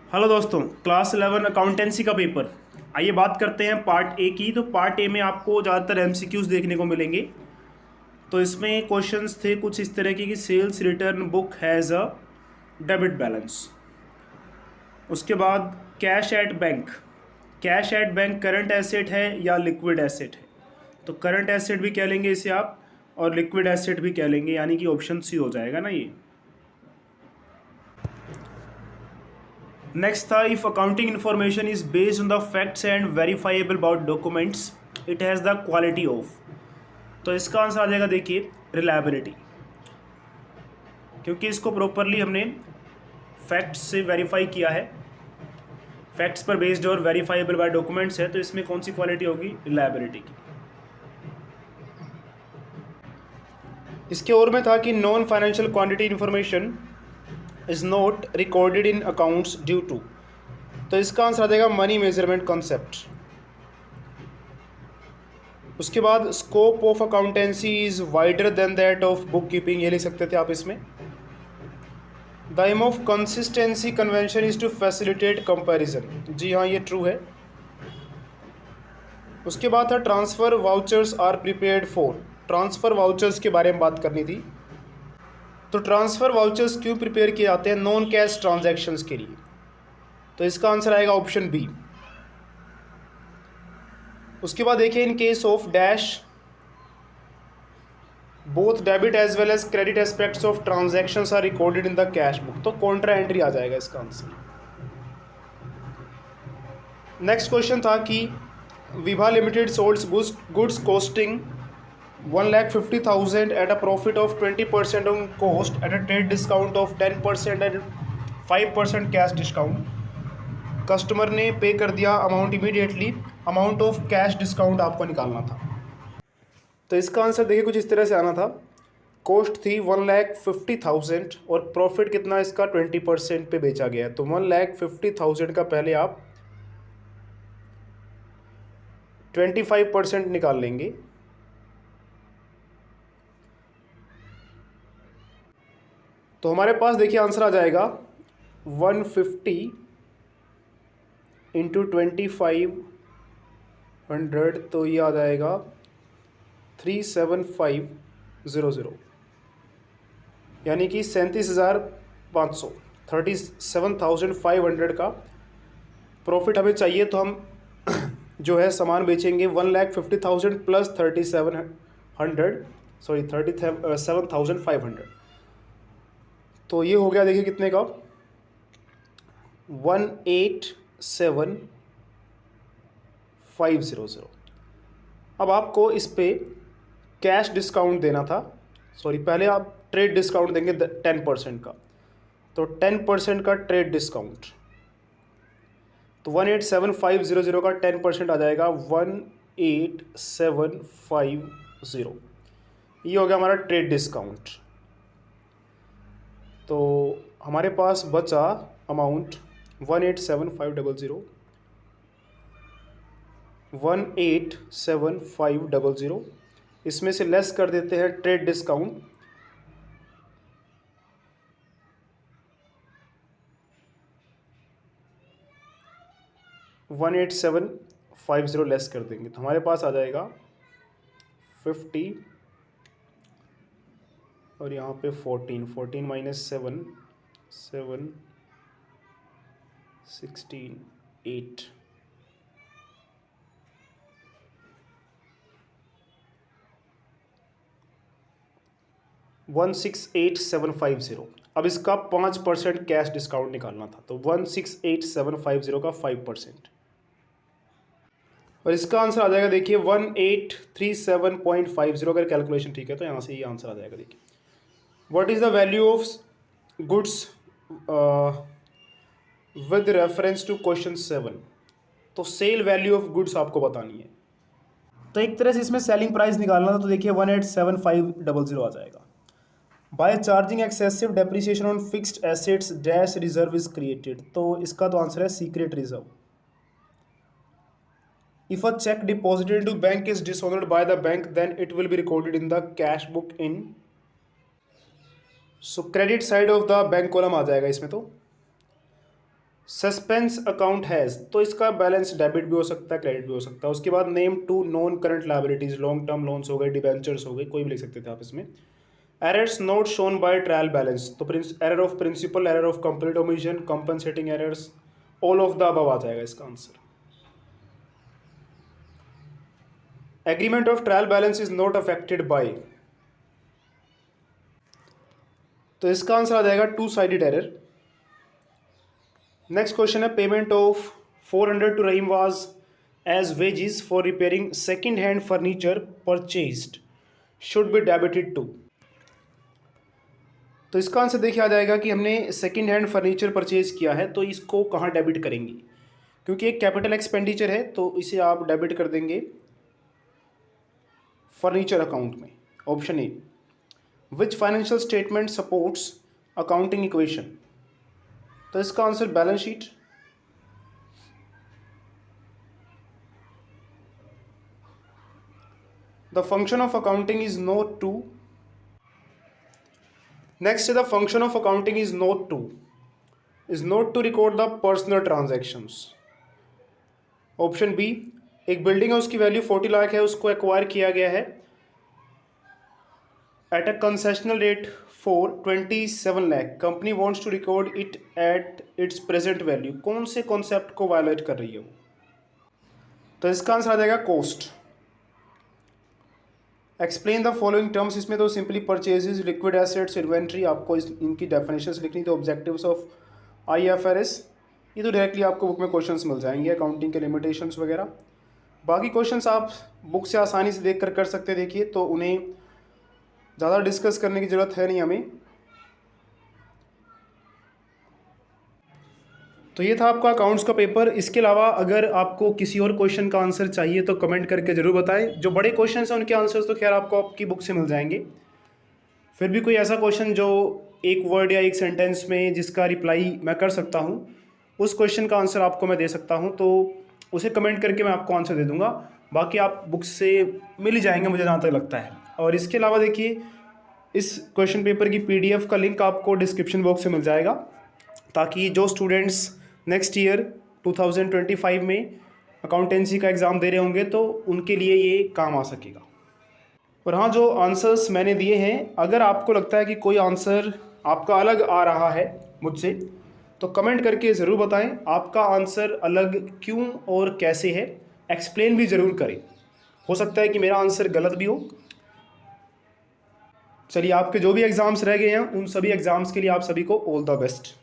Hello दोस्तों, class 11 accountancy का paper. आइए बात करते हैं पार्ट ए की। तो पार्ट ए में आपको ज़्यादातर एमसीक्यूज़ देखने को मिलेंगे। तो इसमें क्वेश्चंस थे कुछ इस तरह के कि sales return book has a debit balance. उसके बाद cash at bank. Cash at bank current asset है या लिक्विड एसेट है? तो करंट एसेट भी कह लेंगे इसे आप, और लिक्विड एसेट भी कह लेंगे, यानी कि ऑप्शन सी हो जाएगा ना ये। नेक्स्ट था, if accounting information is based on the facts and verifiable about documents it has the quality of. तो इसका आंसर आ जाएगा, देखिए, रिलायबिलिटी, क्योंकि इसको प्रॉपरली हमने फैक्ट्स से वेरीफाई किया है, फैक्ट्स पर बेस्ड और वेरीफाइबल बाय डॉक्यूमेंट्स है, तो इसमें कौन सी क्वालिटी होगी? रिलायबिलिटी की। इसके और में था कि non financial quantity information is not recorded in accounts due to. तो इसका आंसर आ जाएगा मनी मेजरमेंट कॉन्सेप्ट। उसके बाद scope of accountancy is wider than that of book keeping, ये लिख सकते थे आप इसमें। The aim of consistency convention is to facilitate comparison, जी हाँ, ये ट्रू है। उसके बाद था transfer vouchers are prepared for. Transfer vouchers के बारे में बात करनी थी। तो ट्रांसफ़र वाउचर्स क्यों प्रिपेयर किए जाते हैं? नॉन कैश ट्रांजैक्शंस के लिए। तो इसका आंसर आएगा ऑप्शन बी। उसके बाद देखिए, in case of dash both debit as well as credit aspects of transactions are recorded in the cash book. तो कॉन्ट्रा एंट्री आ जाएगा इसका आंसर। नेक्स्ट क्वेश्चन था कि Vibha limited solds goods costing 1,50,000 at a profit of 20% on cost at a trade discount of 10% and 5% cash discount. Customer ने pay कर दिया amount immediately, amount of cash discount आपको निकालना था। तो इसका आंसर देखिए कुछ इस तरह से आना था। कॉस्ट थी 1,50,000 और प्रॉफिट कितना इसका? 20% पे बेचा गया है। तो 1,50,000 का पहले आप 25% निकाल लेंगे। तो हमारे पास देखिए आंसर आ जाएगा 150 इंटू 2500, तो ये आ जाएगा 37500, यानी कि 37,500, 37,500 का प्रॉफिट हमें चाहिए। तो हम जो है सामान बेचेंगे 1,50,000 प्लस 3,700, सॉरी 37,500। तो ये हो गया, देखिए कितने का? 187,500। अब आपको इस पे कैश डिस्काउंट देना था, सॉरी पहले आप ट्रेड डिस्काउंट देंगे 10% का। तो 10% का ट्रेड डिस्काउंट, तो 187,500 का 10% आ जाएगा 187,500। ये हो गया हमारा ट्रेड डिस्काउंट। तो हमारे पास बचा अमाउंट 187,500, 187,500। इसमें से लेस कर देते हैं trade discount, one eight seven 50 less कर देंगे, तो हमारे पास आ जाएगा 50 और यहाँ पे 14 माइनस 7 16 8 168,750। अब इसका 5% कैश डिस्काउंट निकालना था, तो 168,750 का 5%, और इसका आंसर आ जाएगा, देखिए 1,837.50। अगर कैलकुलेशन ठीक है तो यहाँ से ये आंसर आ जाएगा। देखिए, what is the value of goods with reference to question 7। तो सेल वैल्यू ऑफ गुड्स आपको बतानी है। तो एक तरह से इसमें सेलिंग प्राइस निकालना था, तो देखिए 1,87,500 आ जाएगा। By charging excessive depreciation on fixed assets dash reserve is created. तो इसका तो आंसर है secret reserve. If a cheque deposited to bank is dishonoured by the bank then it will be recorded in the cash book in, so credit side of the bank column आ जाएगा इसमें। तो suspense account has, तो इसका balance debit भी हो सकता है, क्रेडिट भी हो सकता है। उसके बाद name to non current liabilities, long term loans हो गए, डिबेंचर्स हो गए, कोई भी लिख सकते थे आप इसमें। Errors not shown by trial balance, तो error of principle, error of complete omission, compensating errors, all of the above आ जाएगा इसका answer. Agreement of trial balance is not affected by, तो इसका आंसर आ जाएगा two sided error. Next question है payment of 400 to Rahim was as wages for repairing second hand furniture purchased should be debited to, तो इसका answer देखिए आ जाएगा कि हमने सेकेंड हैंड फर्नीचर परचेज किया है तो इसको कहाँ डेबिट करेंगे, क्योंकि एक कैपिटल एक्सपेंडिचर है तो इसे आप डेबिट कर देंगे फर्नीचर अकाउंट में। Option A, which financial statement supports accounting equation, तो इसका answer balance sheet. The function of accounting is not to, next the function of accounting is not to record the personal transactions. Option B, एक building है उसकी value 40 lakh है, उसको acquire किया गया है at a concessional rate for 27 lakh, company wants to record it at its present value, कौन से कॉन्सेप्ट को वायलेट कर रही है वो, तो इसका आंसर आ जाएगा cost. Explain the following terms, इसमें तो simply purchases, liquid assets, inventory, आपको इनकी डेफिनेशंस लिखनी, तो ऑब्जेक्टिव्स ऑफ IFRS, ये तो डायरेक्टली आपको बुक में क्वेश्चंस मिल जाएंगे, अकाउंटिंग के लिमिटेशंस वगैरह। बाकी क्वेश्चंस आप बुक से आसानी से देख कर सकते, देखिए तो उन्हें ज़्यादा डिस्कस करने की ज़रूरत है नहीं हमें। तो ये था आपका अकाउंट्स का पेपर। इसके अलावा अगर आपको किसी और क्वेश्चन का आंसर चाहिए तो कमेंट करके ज़रूर बताएं। जो बड़े क्वेश्चन हैं उनके आंसर्स तो खैर आपको आपकी बुक से मिल जाएंगे, फिर भी कोई ऐसा क्वेश्चन जो एक वर्ड या एक सेंटेंस में जिसका रिप्लाई मैं कर सकता हूँ, उस क्वेश्चन का आंसर आपको मैं दे सकता हूँ, तो उसे कमेंट करके मैं आपको आंसर दे दूँगा। बाकी आप बुक से मिल ही जाएंगे मुझे जहाँ तक लगता है। और इसके अलावा देखिए इस क्वेश्चन पेपर की PDF का लिंक आपको डिस्क्रिप्शन बॉक्स में मिल जाएगा, ताकि जो स्टूडेंट्स नेक्स्ट ईयर 2025 में अकाउंटेंसी का एग्ज़ाम दे रहे होंगे तो उनके लिए ये काम आ सकेगा। और हाँ, जो आंसर्स मैंने दिए हैं, अगर आपको लगता है कि कोई आंसर आपका अलग आ रहा है मुझसे, तो कमेंट करके ज़रूर बताएं आपका आंसर अलग क्यों और कैसे है, एक्सप्लेन भी ज़रूर करें। हो सकता है कि मेरा आंसर गलत भी हो। चलिए, आपके जो भी एग्ज़ाम्स रह गए हैं उन सभी एग्ज़ाम्स के लिए आप सभी को ऑल द बेस्ट।